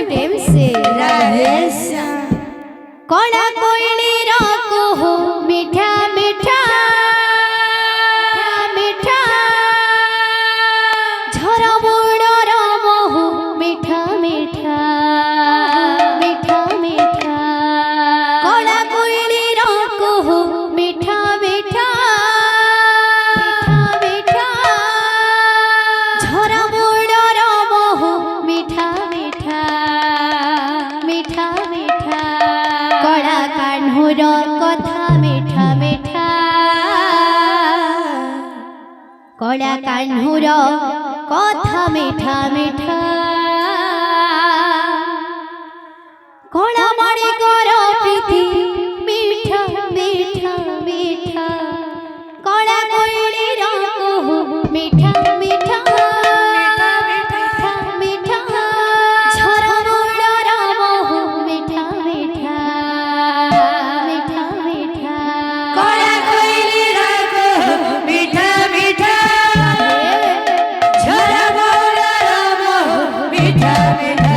प्रेम से राधे श्याम। कोड़ा कोयली राको हो मीठा मीठा मीठा झरा बुड़ा राम हो मीठा मीठा मीठा मीठा कोड़ा कोयली राको हो मीठा मीठा मीठा झरा बुड़ा राम हो मीठा मीठा मीठा मीठा कड़ा कान्हुर कथा मीठा मीठा कड़ा कान्हुर कथा मीठा मीठा कड़ा मारे कर प्रीति मीठा मीठा मीठा कड़ा कोयली राको हो मीठा मीठा मीठा झरा बुड़ा राम हो मीठा मीठा मीठा मीठा कोड़ा कोयली राको मीठा मीठा झरा बुड़ा राम हो मीठा मीठा